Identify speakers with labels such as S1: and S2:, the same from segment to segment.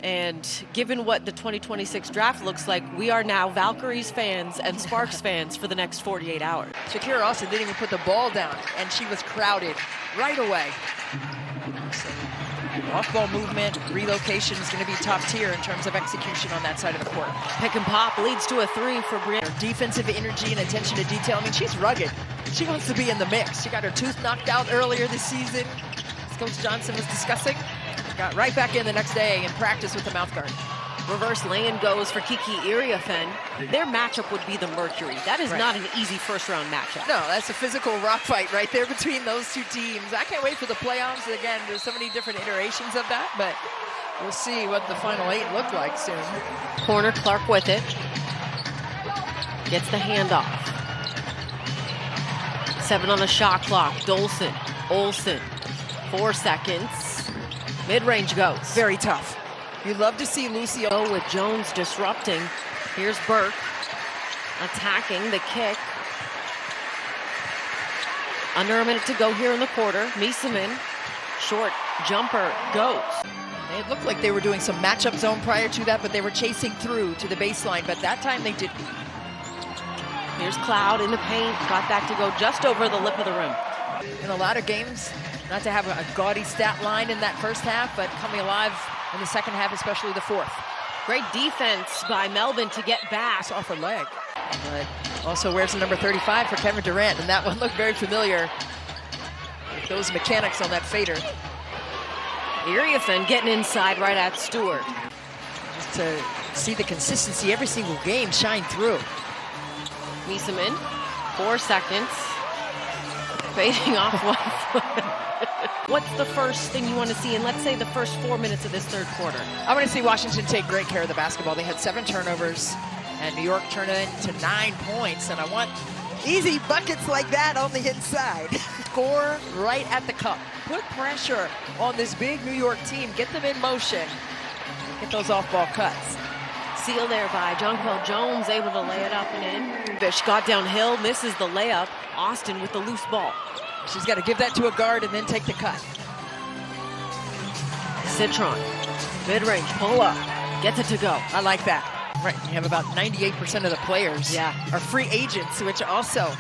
S1: And given what the 2026 draft looks like, we are now Valkyries fans and Sparks fans for the next 48 hours.
S2: Shakira Austin didn't even put the ball down, and she was crowded right away. So, off-ball movement, relocation is going to be top tier in terms of execution on that side of the court.
S1: Pick and pop leads to a 3 for Brianna.
S2: Her defensive energy and attention to detail. I mean, she's rugged. She wants to be in the mix. She got her tooth knocked out earlier this season, as Coach Johnson was discussing. Got right back in the next day in practice with the mouth guard.
S1: Reverse lay-in goes for Kiki Iriafen. Their matchup would be the Mercury. That is not an easy first-round matchup.
S2: No, that's a physical rock fight right there between those two teams. I can't wait for the playoffs. Again, there's so many different iterations of that, but we'll see what the final 8 look like soon.
S1: Corner, Clark with it. Gets the handoff. 7 on the shot clock. Dolson, Olsen, 4 seconds. Mid-range goes.
S2: Very tough. You'd love to see Lucio
S1: with Jones disrupting. Here's Burke attacking the kick. Under a minute to go here in the quarter. Miesemann, short jumper goes.
S2: It looked like they were doing some matchup zone prior to that, but they were chasing through to the baseline, but that time they didn't.
S1: Here's Cloud in the paint. Got that to go just over the lip of the rim.
S2: In a lot of games, not to have a gaudy stat line in that first half, but coming alive in the second half, especially the fourth.
S1: Great defense by Melvin to get back.
S2: It's off her leg. But also wears the number 35 for Kevin Durant, and that one looked very familiar with those mechanics on that fader.
S1: Iriafen getting inside right at Stewart.
S2: Just to see the consistency every single game shine through.
S1: Miesemann, 4 seconds. Fading off 1 foot. What's the first thing you want to see in, let's say, the first 4 minutes of this third quarter?
S2: I want to see Washington take great care of the basketball. They had 7 turnovers, and New York turned it into 9 points, and I want easy buckets like that on the inside. Score right at the cup. Put pressure on this big New York team. Get them in motion. Get those off-ball cuts.
S1: Seal there by Jonquel Jones, able to lay it up and in. Bish got downhill, misses the layup. Austin with the loose ball.
S2: She's got to give that to a guard and then take the cut.
S1: Citron, mid-range, pull up, gets it to go.
S2: I like that. Right, you have about 98% of the players are free agents, which also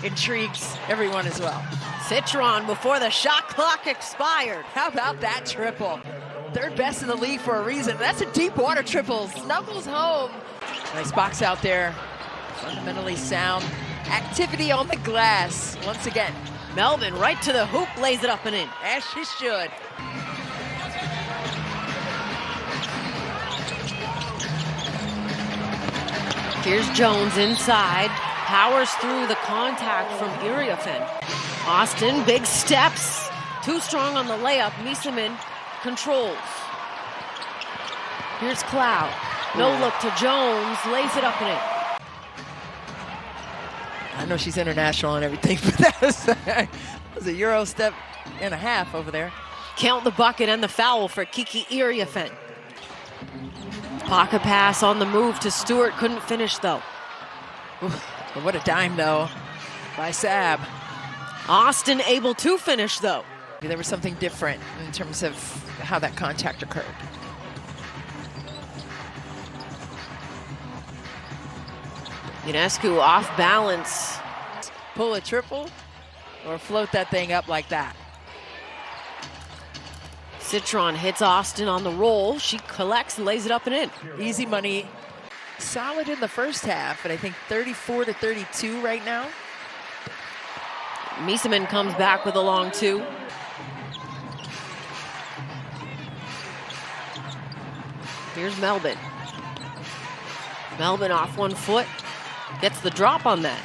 S2: intrigues everyone as well.
S1: Citron before the shot clock expired.
S2: How about that triple? Third best in the league for a reason. That's a deep water triple. Snuggles home. Nice box out there. Fundamentally sound. Activity on the glass once again.
S1: Melvin right to the hoop, lays it up and in.
S2: As she should.
S1: Here's Jones inside. Powers through the contact from Iriafen. Austin, big steps. Too strong on the layup. Miesemann controls. Here's Cloud. No look to Jones. Lays it up and in.
S2: I know she's international and everything, but that was a Euro step and a half over there.
S1: Count the bucket and the foul for Kiki Iriafen. Pocket pass on the move to Stewart. Couldn't finish, though.
S2: But what a dime, though, by Sab.
S1: Austin able to finish, though.
S2: There was something different in terms of how that contact occurred.
S1: Ionescu off balance.
S2: Pull a triple or float that thing up like that.
S1: Citron hits Austin on the roll. She collects and lays it up and in.
S2: Easy money. Solid in the first half, but I think 34-32 right now.
S1: Miesemann comes back with a long 2. Here's Melvin. Melvin off 1 foot. Gets the drop on that.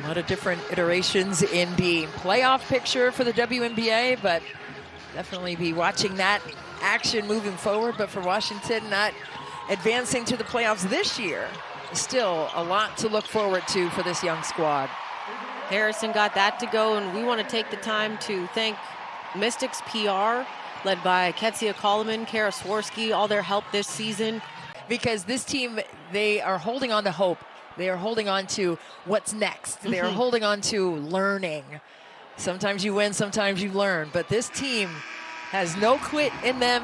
S2: A lot of different iterations in the playoff picture for the WNBA, but definitely be watching that action moving forward. But for Washington, not advancing to the playoffs this year, still a lot to look forward to for this young squad.
S1: Harrison got that to go, and we want to take the time to thank Mystics PR, led by Ketsia Coleman, Kara Swarsky, all their help this season.
S2: Because this team, they are holding on to hope. They are holding on to what's next. They are holding on to learning. Sometimes you win, sometimes you learn. But this team has no quit in them.